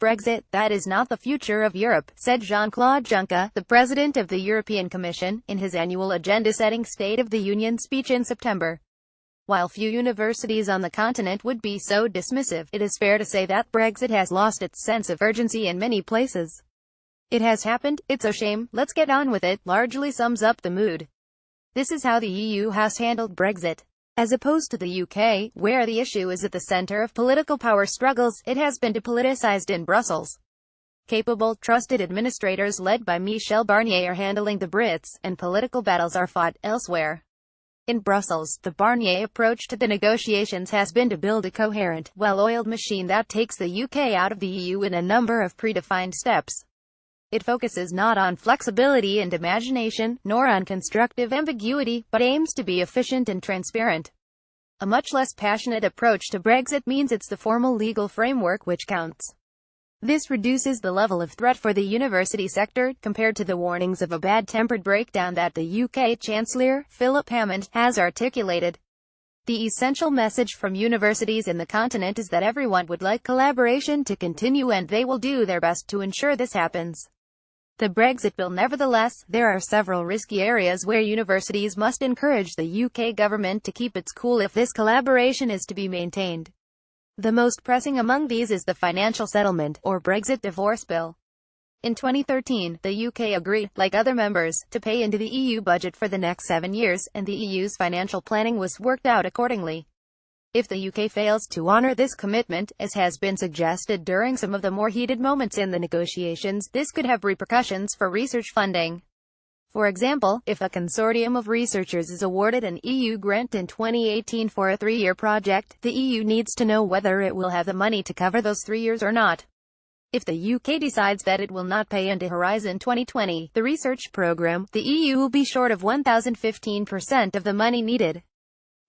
Brexit, that is not the future of Europe, said JeanClaude Juncker, the President of the European Commission, in his annual agenda-setting State of the Union speech in September. While few universities on the continent would be so dismissive, it is fair to say that Brexit has lost its sense of urgency in many places. "It has happened, it's a shame, let's get on with it," largely sums up the mood. This is how the EU has handled Brexit. As opposed to the UK, where the issue is at the centre of political power struggles, it has been depoliticized in Brussels. Capable, trusted administrators led by Michel Barnier are handling the Brits, and political battles are fought elsewhere. In Brussels, the Barnier approach to the negotiations has been to build a coherent, well-oiled machine that takes the UK out of the EU in a number of predefined steps. It focuses not on flexibility and imagination, nor on constructive ambiguity, but aims to be efficient and transparent. A much less passionate approach to Brexit means it's the formal legal framework which counts. This reduces the level of threat for the university sector, compared to the warnings of a bad-tempered breakdown that the UK Chancellor, Philip Hammond, has articulated. The essential message from universities in the continent is that everyone would like collaboration to continue and they will do their best to ensure this happens. The Brexit bill. Nevertheless, there are several risky areas where universities must encourage the UK government to keep its cool if this collaboration is to be maintained. The most pressing among these is the Financial Settlement, or Brexit Divorce Bill. In 2013, the UK agreed, like other members, to pay into the EU budget for the next 7 years, and the EU's financial planning was worked out accordingly. If the UK fails to honour this commitment, as has been suggested during some of the more heated moments in the negotiations, this could have repercussions for research funding. For example, if a consortium of researchers is awarded an EU grant in 2018 for a 3-year project, the EU needs to know whether it will have the money to cover those 3 years or not. If the UK decides that it will not pay into Horizon 2020, the research program, the EU will be short of 1,015% of the money needed.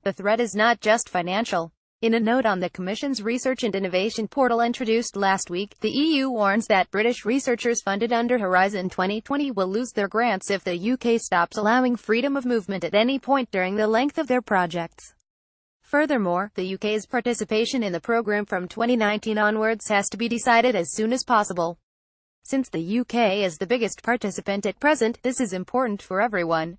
The threat is not just financial. In a note on the Commission's Research and Innovation portal introduced last week, the EU warns that British researchers funded under Horizon 2020 will lose their grants if the UK stops allowing freedom of movement at any point during the length of their projects. Furthermore, the UK's participation in the programme from 2019 onwards has to be decided as soon as possible. Since the UK is the biggest participant at present, this is important for everyone.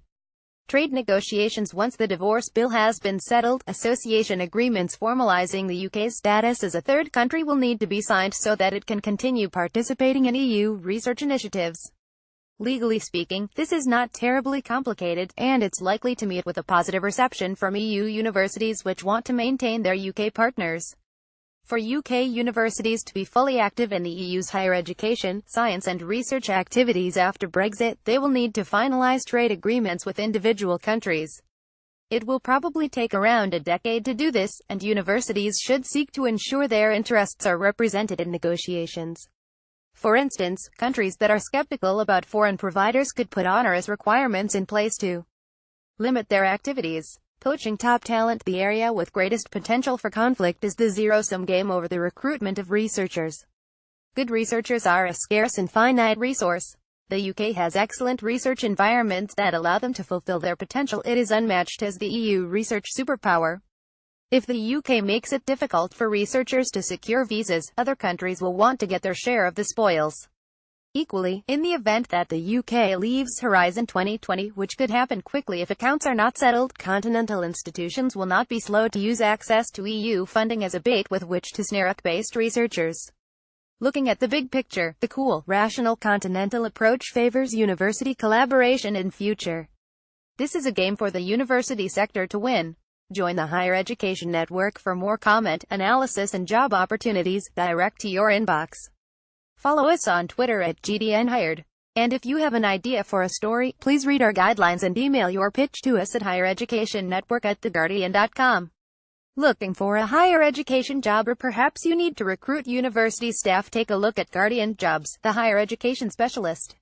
Trade negotiations. Once the divorce bill has been settled, association agreements formalizing the UK's status as a third country will need to be signed so that it can continue participating in EU research initiatives. Legally speaking, this is not terribly complicated, and it's likely to meet with a positive reception from EU universities which want to maintain their UK partners. For UK universities to be fully active in the EU's higher education, science and research activities after Brexit, they will need to finalise trade agreements with individual countries. It will probably take around a decade to do this, and universities should seek to ensure their interests are represented in negotiations. For instance, countries that are skeptical about foreign providers could put onerous requirements in place to limit their activities. Poaching top talent. The area with greatest potential for conflict is the zero-sum game over the recruitment of researchers. Good researchers are a scarce and finite resource. The UK has excellent research environments that allow them to fulfill their potential. It is unmatched as the EU research superpower. If the UK makes it difficult for researchers to secure visas, other countries will want to get their share of the spoils. Equally, in the event that the UK leaves Horizon 2020, which could happen quickly if accounts are not settled, continental institutions will not be slow to use access to EU funding as a bait with which to snare UK-based researchers. Looking at the big picture, the cool, rational continental approach favors university collaboration in future. This is a game for the university sector to win. Join the Higher Education Network for more comment, analysis and job opportunities, direct to your inbox. Follow us on Twitter at GDNHired. And if you have an idea for a story, please read our guidelines and email your pitch to us at highereducationnetwork@theguardian.com. Looking for a higher education job, or perhaps you need to recruit university staff? Take a look at Guardian Jobs, the higher education specialist.